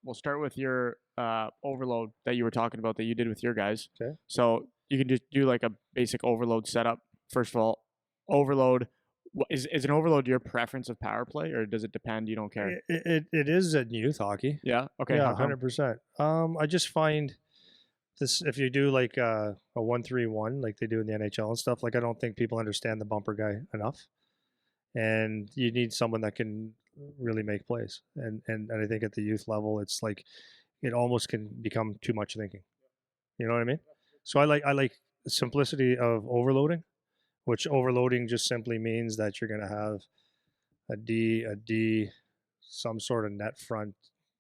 We'll start with your overload that you were talking about that you did with your guys. Okay. So you can just do like a basic overload setup. First of all, overload is an overload your preference of power play, or does it depend? You don't care. It is in youth hockey. Yeah. Okay. Yeah, How come? 100%. I just find this if you do like a 1-3-1 like they do in the NHL and stuff. Like I don't think people understand the bumper guy enough, and you need someone that can really make plays. And I think at the youth level, it's like it almost can become too much thinking. You know what I mean? So I like the simplicity of overloading, which overloading just simply means that you're going to have a D, some sort of net front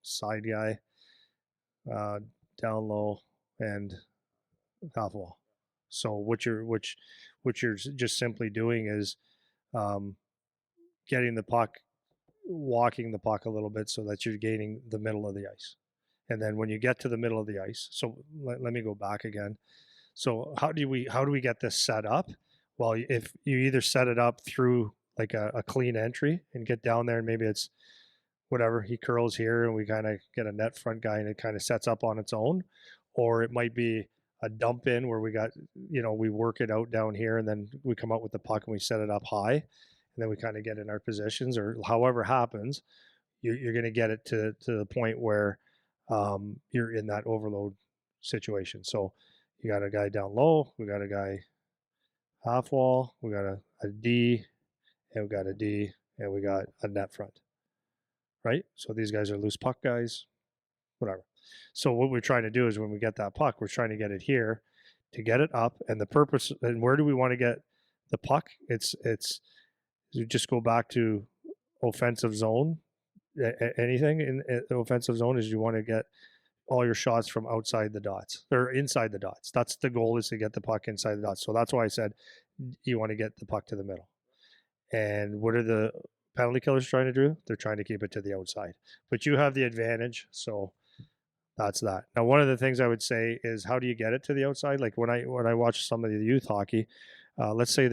side guy, uh, down low, and half wall. So what you're just simply doing is um, getting the puck, walking the puck a little bit so that you're gaining the middle of the ice. And then when you get to the middle of the ice, so let me go back again. So how do we get this set up? Well, if you either set it up through like a clean entry and get down there, and maybe it's whatever he curls here, and we kind of get a net front guy, and it kind of sets up on its own, or it might be a dump in where we work it out down here, and then we come out with the puck and we set it up high, and then we kind of get in our positions, or however happens, you're going to get it to the point where you're in that overload situation. So you got a guy down low, we got a guy half wall, we got a D, and we got a D, and we got a net front, right? So these guys are loose puck guys, whatever. So what we're trying to do is when we get that puck, we're trying to get it here to get it up. And the purpose, and where do we want to get the puck? It's you just go back to offensive zone. Anything in the offensive zone is you want to get all your shots from outside the dots or inside the dots. That's the goal, is to get the puck inside the dots. So that's why I said you want to get the puck to the middle. And what are the penalty killers trying to do? They're trying to keep it to the outside. But you have the advantage, so that's that. Now, one of the things I would say is, how do you get it to the outside? Like when I watch some of the youth hockey, let's say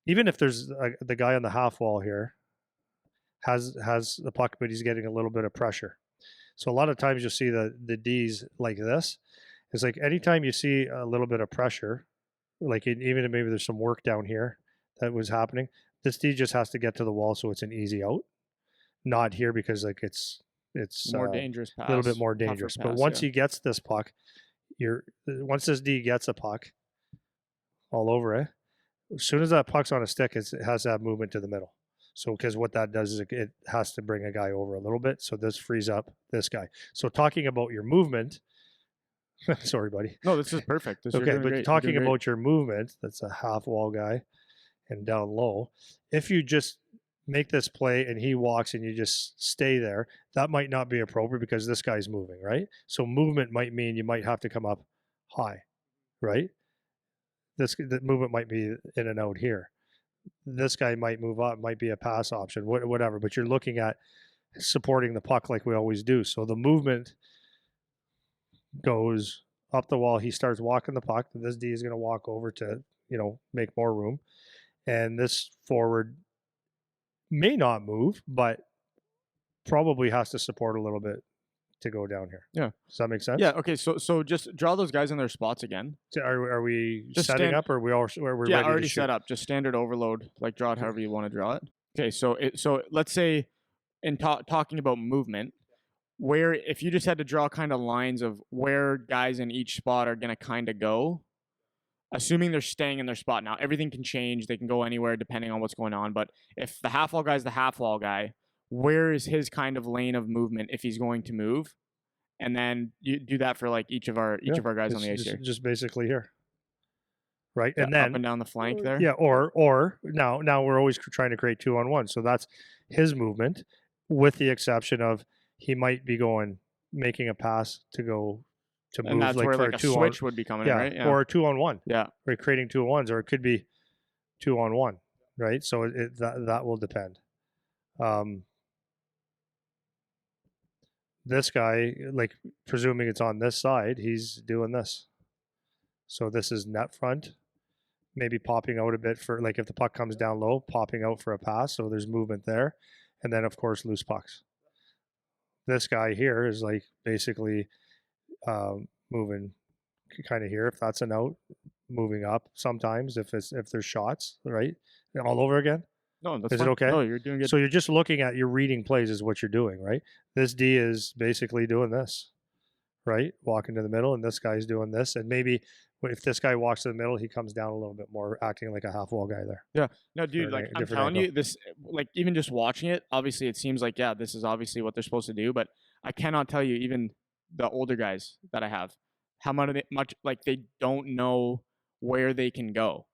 even if there's the guy on the half wall here has the puck, but he's getting a little bit of pressure. So a lot of times you'll see the D's like this. It's like anytime you see a little bit of pressure, like even if maybe there's some work down here that was happening, this D just has to get to the wall so it's an easy out. Not here, because like it's More dangerous pass. a little bit more dangerous. Pass, but once he gets this puck, once this D gets a puck all over it, as soon as that puck's on a stick, it has to have movement to the middle. So because what that does is it has to bring a guy over a little bit. So this frees up this guy. So talking about your movement, sorry, buddy. No, this is perfect. Okay, but talking about your movement, that's a half wall guy and down low. If you just make this play and he walks and you just stay there, that might not be appropriate because this guy's moving, right? So movement might mean you might have to come up high, right? The movement might be in and out here. This guy might move up, might be a pass option, whatever, but you're looking at supporting the puck like we always do. So the movement goes up the wall. He starts walking the puck. This D is going to walk over to, make more room. And this forward may not move, but probably has to support a little bit to go down here. Yeah. Does that make sense? Yeah. Okay. So just draw those guys in their spots again. So are we Just setting up, or are we all we're ready already to shoot? set up. Just standard overload. Like draw it however you want to draw it. Okay. So let's say in talking about movement, where if you just had to draw kind of lines of where guys in each spot are gonna kind of go, assuming they're staying in their spot. Now everything can change. They can go anywhere depending on what's going on. But if the half wall guy is the half wall guy, where is his kind of lane of movement if he's going to move? And then you do that for like each of our guys on the ice here. Just basically here, right? Yeah, and then up and down the flank there. Yeah, or now we're always trying to create 2-on-1. So that's his movement, with the exception of he might be making a pass to move, and that's like where for like a switch would be coming in, right? Yeah, or a 2-on-1. Yeah, we're creating 2-on-1s, or it could be 2-on-1, right? So that will depend. This guy, like presuming it's on this side, he's doing this. So this is net front, maybe popping out a bit for, like if the puck comes down low, popping out for a pass. So there's movement there. And then of course loose pucks. this guy here is like basically moving kind of here if that's an out, moving up sometimes if there's shots, right? All over again. No, that's Is it fine. okay? No, you're doing good. So you're just looking at your reading plays is what you're doing, right? This D is basically doing this, right? Walking to the middle, and this guy's doing this, and maybe if this guy walks to the middle, he comes down a little bit more, acting like a half wall guy there. Yeah. No, dude, like A I'm different telling angle. you, this like even just watching it, obviously it seems like yeah, this is obviously what they're supposed to do, but I cannot tell you even the older guys that I have how much like they don't know where they can go.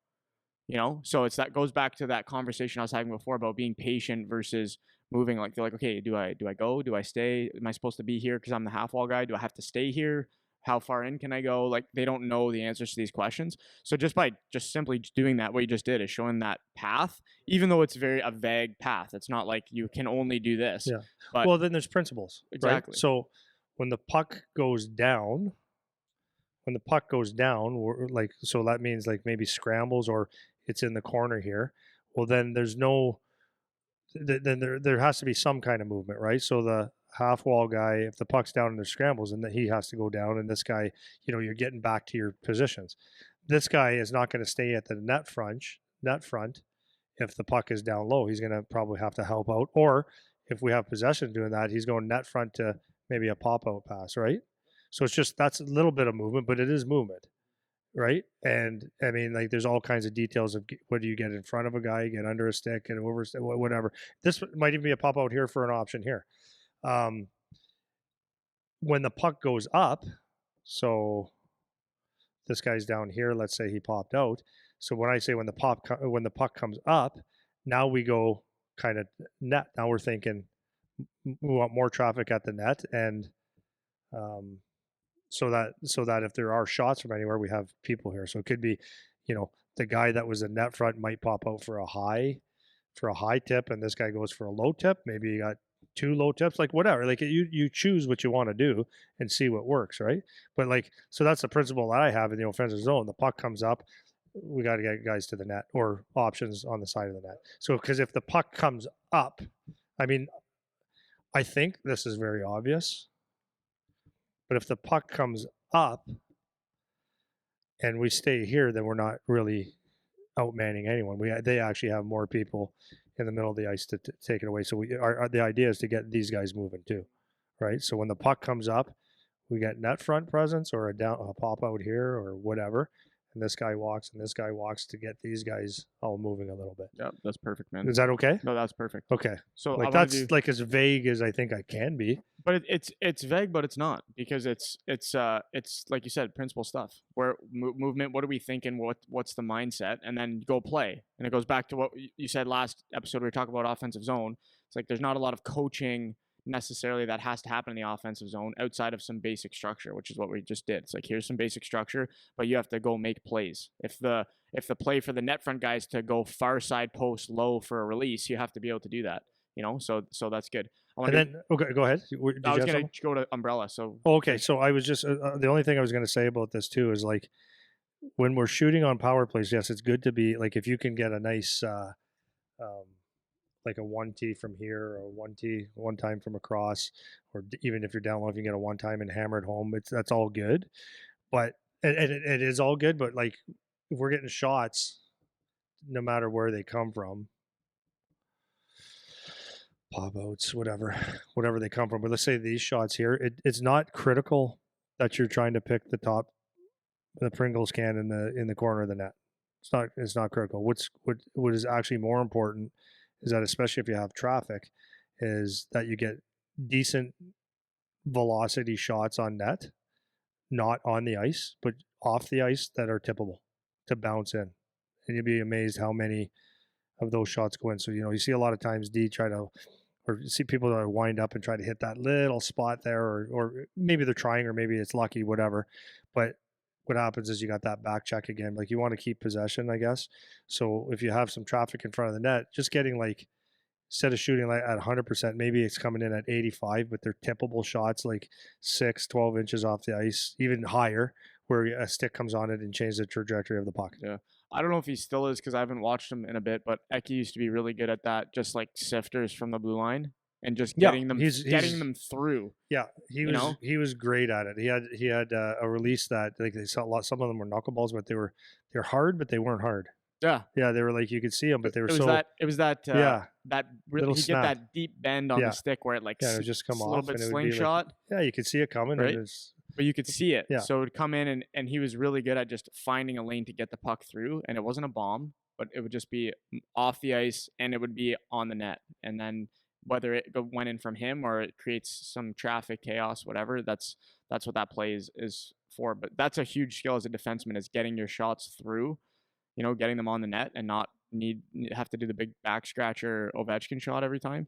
You know? So it's that goes back to that conversation I was having before about being patient versus moving. Like they're like, okay, do I go? Do I stay? Am I supposed to be here because I'm the half wall guy? Do I have to stay here? How far in can I go? Like they don't know the answers to these questions. So just by just simply doing that, what you just did is showing that path, even though it's very a vague path. It's not like you can only do this. Yeah. But Well, then there's principles, right? exactly. So when the puck goes down, we're like, so that means like maybe scrambles or it's in the corner here. Well, then there's no, then there has to be some kind of movement, right? So the half wall guy, if the puck's down and there's scrambles, and then he has to go down, and this guy, you're getting back to your positions. This guy is not going to stay at the net front. If the puck is down low, he's going to probably have to help out. Or if we have possession doing that, he's going net front to maybe a pop out pass, right? So it's just that's a little bit of movement, but it is movement, right? And I mean, like, there's all kinds of details of what do you get in front of a guy, get under a stick, get over a stick, whatever. This might even be a pop out here for an option here. Um, when the puck goes up, so this guy's down here. Let's say he popped out. So when I say when the puck comes up, now we go kind of net. Now we're thinking we want more traffic at the net, and um, so that if there are shots from anywhere, we have people here. So it could be, the guy that was a net front might pop out for a high tip, and this guy goes for a low tip. Maybe you got two low tips, like whatever. Like you choose what you want to do and see what works, right? But like, so that's the principle that I have in the offensive zone. The puck comes up, we got to get guys to the net or options on the side of the net. So because if the puck comes up, I mean, I think this is very obvious, but if the puck comes up and we stay here, then we're not really outmanning anyone. They actually have more people in the middle of the ice to take it away. So the idea is to get these guys moving too, right? So when the puck comes up, we get net front presence or a pop out here or whatever, and this guy walks and this guy walks to get these guys all moving a little bit. Yeah, that's perfect, man. Is that okay? No, that's perfect. Okay. So Like that's like as vague as I think I can be. but it's vague, but it's not because it's like you said, principle stuff. Where movement, what are we thinking? What's the mindset? And then go play. And it goes back to what you said last episode. We were talking about offensive zone. It's like there's not a lot of coaching necessarily that has to happen in the offensive zone outside of some basic structure, which is what we just did. It's like here's some basic structure, but you have to go make plays. If the play for the net front guys to go far side post low for a release, you have to be able to do that. So that's good. And then okay, go ahead. Did I was going something? to go to umbrella. So okay, so I was just the only thing I was going to say about this too is like when we're shooting on power plays, yes, it's good to be like if you can get a nice um, like a 1T from here or 1T one time from across, or even if you're down low, if you can get a one time and hammer it home, that's all good. But it is all good. But like if we're getting shots, no matter where they come from, pop outs, whatever they come from. But let's say these shots here, it's not critical that you're trying to pick the Pringles can in the corner of the net. It's not critical. What is actually more important is that especially if you have traffic, is that you get decent velocity shots on net, not on the ice, but off the ice that are tippable to bounce in. And you'll be amazed how many of those shots go in. So, you see a lot of times D try to, or see people that wind up and try to hit that little spot there, or maybe they're trying, or maybe it's lucky, whatever. But what happens is you got that back check again. Like you want to keep possession, I guess. So if you have some traffic in front of the net, just getting like, instead of shooting like at 100%, maybe it's coming in at 85, but they're tippable shots like 12 inches off the ice, even higher, where a stick comes on it and changes the trajectory of the puck. yeah, I don't know if he still is because I haven't watched him in a bit. But Eki used to be really good at that, just like sifters from the blue line. and just Yeah, getting them through. yeah, You know, he was great at it. He had a release that like they saw a lot. Some of them were knuckleballs, but they're hard, but they weren't hard. yeah. Yeah, they were like you could see them, but they were It was so that it was that yeah, that little he get snap. that deep bend on the Yeah, stick where it like yeah, it would just come a little off, bit and it would be like slingshot, yeah, you could see it coming, and right? it's But you could see it. yeah, So it would come in, and he was really good at just finding a lane to get the puck through. And it wasn't a bomb, but it would just be off the ice and it would be on the net. And then whether went in from him or it creates some traffic chaos, whatever, that's what that play is for. But that's a huge skill as a defenseman, is getting your shots through, getting them on the net and not have to do the big back scratcher Ovechkin shot every time.